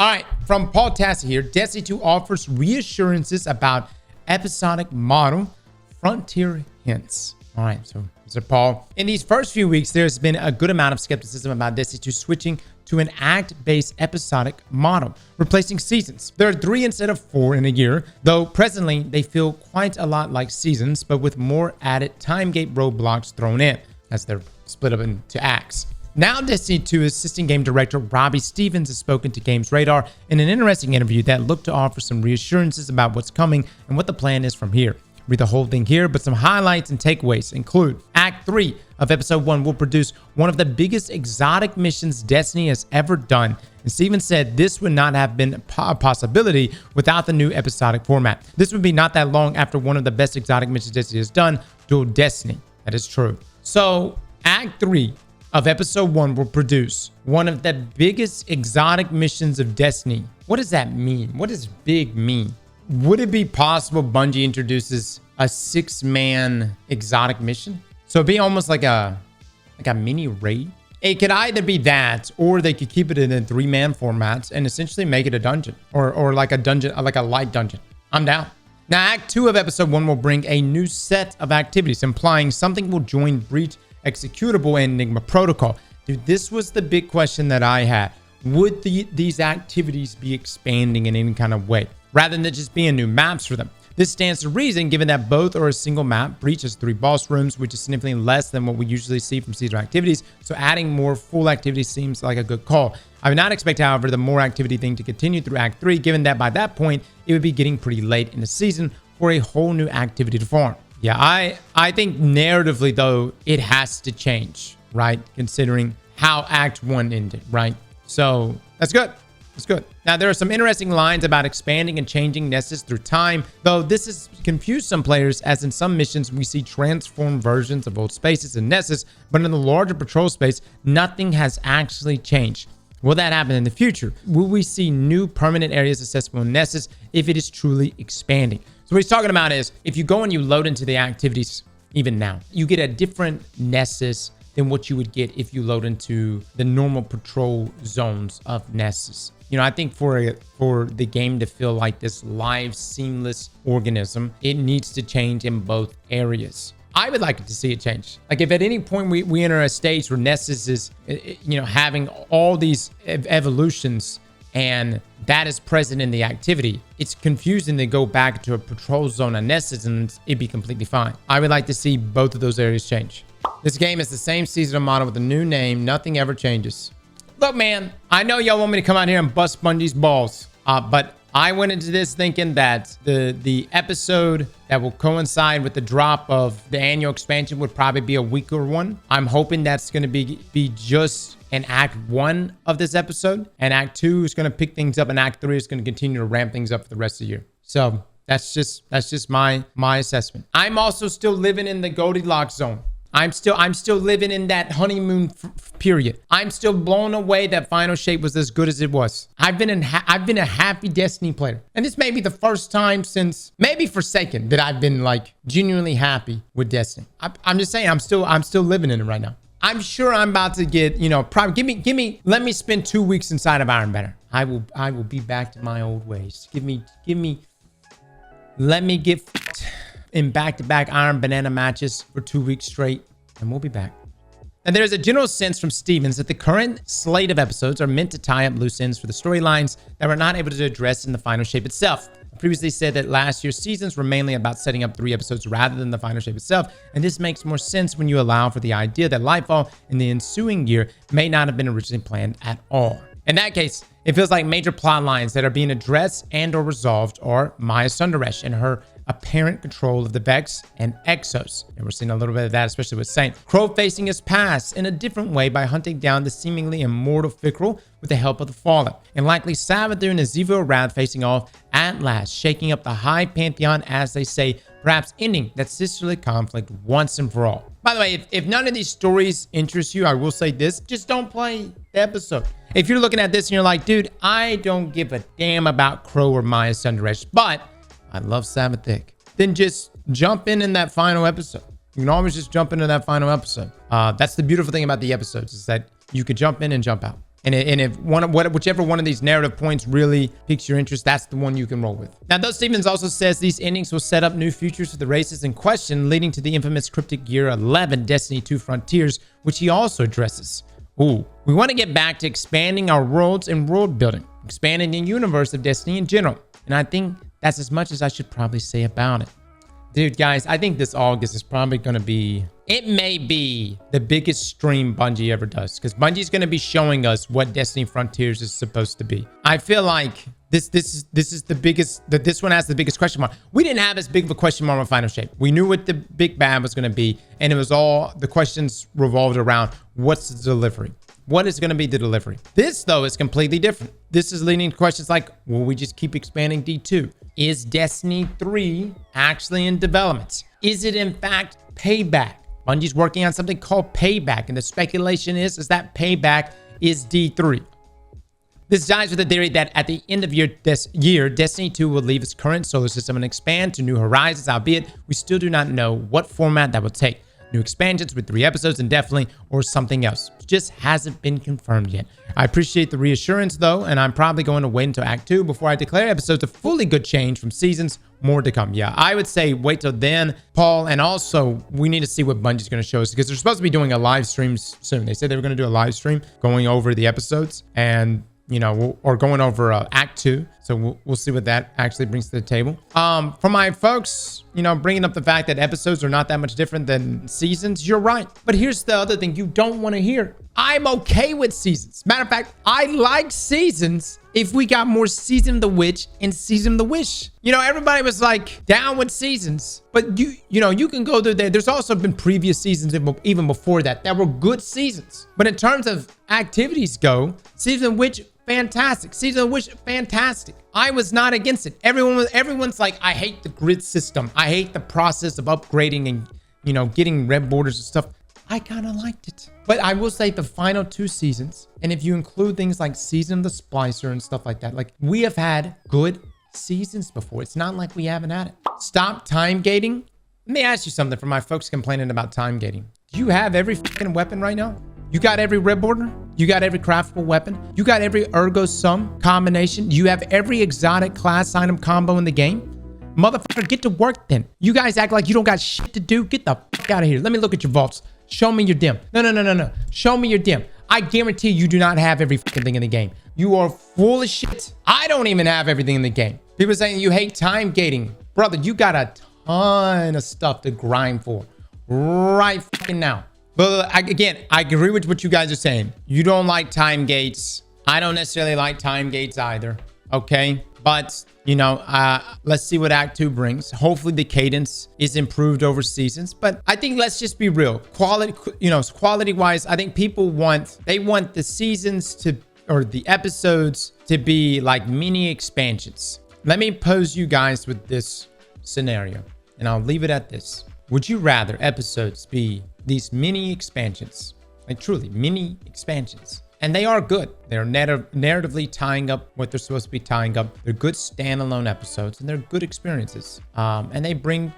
All right, from Paul Tassi here. Destiny 2 offers reassurances about episodic model, frontier hints. All right, so Mr. Paul. In these first few weeks, there's been a good amount of skepticism about Destiny 2 switching to an act-based episodic model, replacing seasons. There are 3 instead of 4 in a year, though presently they feel quite a lot like seasons, but with more added time gate roadblocks thrown in, as they're split up into acts. Now, Destiny 2 assistant game director Robbie Stevens has spoken to Games Radar in an interesting interview that looked to offer some reassurances about what's coming and what the plan is from here. Read the whole thing here, but some highlights and takeaways include Act 3 of Episode 1 will produce one of the biggest exotic missions Destiny has ever done. And Stevens said this would not have been a possibility without the new episodic format. This would be not that long after one of the best exotic missions Destiny has done, Dual Destiny. That is true. So, Act 3 of Episode 1 will produce one of the biggest exotic missions of Destiny. What does that mean? What does big mean? Would it be possible Bungie introduces a 6-man exotic mission? So it'd be almost like a mini raid. It could either be that, or they could keep it in a 3-man format and essentially make it a dungeon, or like a dungeon, like a light dungeon. I'm down. Now, Act 2 of Episode 1 will bring a new set of activities, implying something will join Breach, Executable, and Enigma Protocol. Dude, this was the big question that I had. Would these activities be expanding in any kind of way, rather than just being new maps for them? This stands to reason given that both are a single map. Breach has 3 boss rooms, which is significantly less than what we usually see from seasonal activities, so adding more full activities seems like a good call. I would not expect, however, the more activity thing to continue through Act 3, given that by that point, it would be getting pretty late in the season for a whole new activity to farm. Yeah, I think narratively, though, it has to change, right? Considering how Act 1 ended, right? So that's good. That's good. Now, there are some interesting lines about expanding and changing Nessus through time, though this has confused some players, as in some missions we see transformed versions of old spaces in Nessus, but in the larger patrol space, nothing has actually changed. Will that happen in the future? Will we see new permanent areas accessible in Nessus if it is truly expanding? So what he's talking about is, if you go and you load into the activities even now, you get a different Nessus than what you would get if you load into the normal patrol zones of Nessus. You know, I think for the game to feel like this live, seamless organism, it needs to change in both areas. I would like to see it change. Like, if at any point we enter a stage where Nessus is, you know, having all these evolutions and that is present in the activity, it's confusing to go back to a patrol zone on Nessus and it'd be completely fine. I would like to see both of those areas change. This game is the same seasonal model with a new name. Nothing ever changes. Look, man, I know y'all want me to come out here and bust Bungie's balls, but I went into this thinking that the episode that will coincide with the drop of the annual expansion would probably be a weaker one. I'm hoping that's going to be just an Act 1 of this episode, and Act 2 is going to pick things up, and Act 3 is going to continue to ramp things up for the rest of the year. So that's just my assessment. I'm also still living in the Goldilocks zone. I'm still living in that honeymoon period. I'm still blown away that Final Shape was as good as it was. I've been a happy Destiny player, and this may be the first time since maybe Forsaken that I've been like genuinely happy with Destiny. I'm just saying, I'm still living in it right now. I'm sure I'm about to get, you know, probably let me spend 2 weeks inside of Iron Banner. I will be back to my old ways. Let me get in back-to-back Iron Banana matches for 2 weeks straight, and we'll be back. And there's a general sense from Stevens that the current slate of episodes are meant to tie up loose ends for the storylines that we're not able to address in the Final Shape itself. I previously said that last year's seasons were mainly about setting up 3 episodes rather than the Final Shape itself, and this makes more sense when you allow for the idea that Lightfall in the ensuing year may not have been originally planned at all. In that case, it feels like major plot lines that are being addressed and or resolved are Maya Sundaresh and her apparent control of the Vex and Exos. And we're seeing a little bit of that, especially with Saint. Crow facing his past in a different way by hunting down the seemingly immortal Fickrel with the help of the Fallen. And likely Savathun and Zivo Wrath facing off at last, shaking up the High Pantheon, as they say, perhaps ending that sisterly conflict once and for all. By the way, if none of these stories interest you, I will say this, just don't play the episode. If you're looking at this and you're like, dude, I don't give a damn about Crow or Maya Sundaresh, but I love Savathun, then just jump in that final episode. You can always just jump into that final episode. That's the beautiful thing about the episodes, is that you can jump in and jump out. And if whichever one of these narrative points really piques your interest, that's the one you can roll with. Now, though Stevens also says these endings will set up new futures for the races in question, leading to the infamous cryptic Year 11 Destiny 2 Frontiers, which he also addresses. Ooh, we want to get back to expanding our worlds and world building, expanding the universe of Destiny in general. And I think that's as much as I should probably say about it. Dude, guys, I think this August is probably going to be, it may be the biggest stream Bungie ever does, because Bungie's going to be showing us what Destiny Frontiers is supposed to be. I feel like this is the biggest, that this one has the biggest question mark. We didn't have as big of a question mark on Final Shape. We knew what the big bad was going to be, and it was all, the questions revolved around what's the delivery? What is going to be the delivery? This, though, is completely different. This is leading to questions like, will we just keep expanding D2? Is Destiny 3 actually in development? Is it, in fact, Payback? Bungie's working on something called Payback, and the speculation is that Payback is D3. This jives with the theory that at the end of year, Destiny 2 will leave its current solar system and expand to new horizons, albeit we still do not know what format that will take. New expansions with 3 episodes indefinitely, or something else. It just hasn't been confirmed yet. I appreciate the reassurance, though, and I'm probably going to wait until Act 2 before I declare episodes a fully good change from seasons. More to come. Yeah, I would say wait till then, Paul, and also we need to see what Bungie's going to show us, because they're supposed to be doing a live stream soon. They said they were going to do a live stream going over the episodes, and or going over Act 2. So we'll see what that actually brings to the table. For my folks, bringing up the fact that episodes are not that much different than seasons, you're right. But here's the other thing you don't want to hear. I'm okay with seasons. Matter of fact, I like seasons if we got more Season of the Witch and Season of the Wish. Everybody was like down with seasons, but you can go through there. There's also been previous seasons even before that were good seasons. But in terms of activities go, Season of the Witch, fantastic. Season of the Wish, fantastic. I was not against it. Everyone's like, I hate the grid system. I hate the process of upgrading and, getting red borders and stuff. I kind of liked it. But I will say the final 2 seasons, and if you include things like Season of the Splicer and stuff like that, like we have had good seasons before. It's not like we haven't had it. Stop time gating. Let me ask you something for my folks complaining about time gating. Do you have every fucking weapon right now? You got every red border? You got every craftable weapon? You got every ergo sum combination? You have every exotic class item combo in the game? Motherfucker, get to work then. You guys act like you don't got shit to do. Get the fuck out of here. Let me look at your vaults. Show me your dim. No. Show me your dim. I guarantee you do not have every fucking thing in the game. You are full of shit. I don't even have everything in the game. People saying you hate time gating. Brother, you got a ton of stuff to grind for right fucking now. But again, I agree with what you guys are saying. You don't like time gates. I don't necessarily like time gates either. Okay. But, let's see what Act 2 brings. Hopefully the cadence is improved over seasons. But I think let's just be real. Quality wise, I think people want the seasons or the episodes to be like mini expansions. Let me pose you guys with this scenario, and I'll leave it at this. Would you rather episodes be these mini expansions? Like truly mini expansions. And they are good. They're narratively tying up what they're supposed to be tying up. They're good standalone episodes, and they're good experiences. And they bring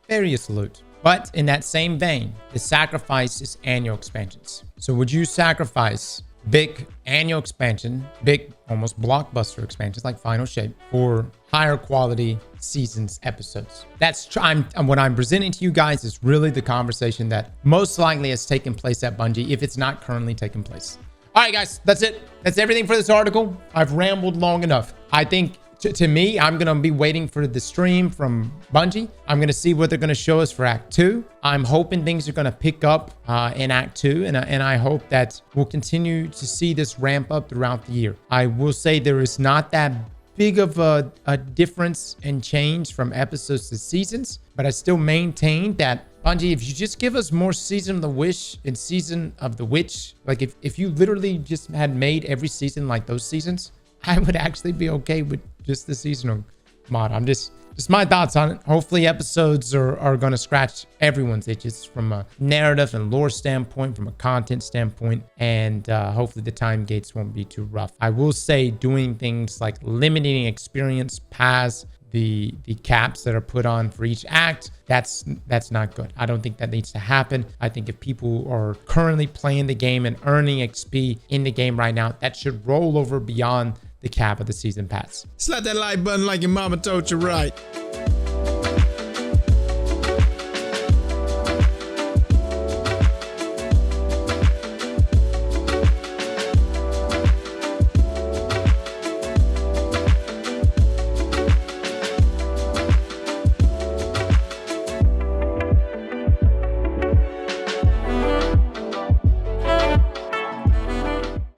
various loot. But in that same vein, the sacrifice is annual expansions. So would you sacrifice big annual expansion, big almost blockbuster expansions like Final Shape for higher quality seasons episodes? That's what I'm presenting to you guys is really the conversation that most likely has taken place at Bungie, if it's not currently taking place. All right, guys, that's it. That's everything for this article. I've rambled long enough. I think to me, I'm going to be waiting for the stream from Bungie. I'm going to see what they're going to show us for Act 2. I'm hoping things are going to pick up in Act 2. And I hope that we'll continue to see this ramp up throughout the year. I will say there is not that big of a difference and change from episodes to seasons. But I still maintain that Bungie, if you just give us more Season of the Wish and Season of the Witch, like if you literally just had made every season like those seasons, I would actually be okay with just the seasonal mod. I'm just my thoughts on it. Hopefully episodes are going to scratch everyone's itches from a narrative and lore standpoint, from a content standpoint, and hopefully the time gates won't be too rough. I will say doing things like limiting experience paths, the caps that are put on for each act. That's not good. I don't think that needs to happen. I think if people are currently playing the game and earning XP in the game right now, that should roll over beyond the cap of the season pass. Slap that like button like your mama told you right.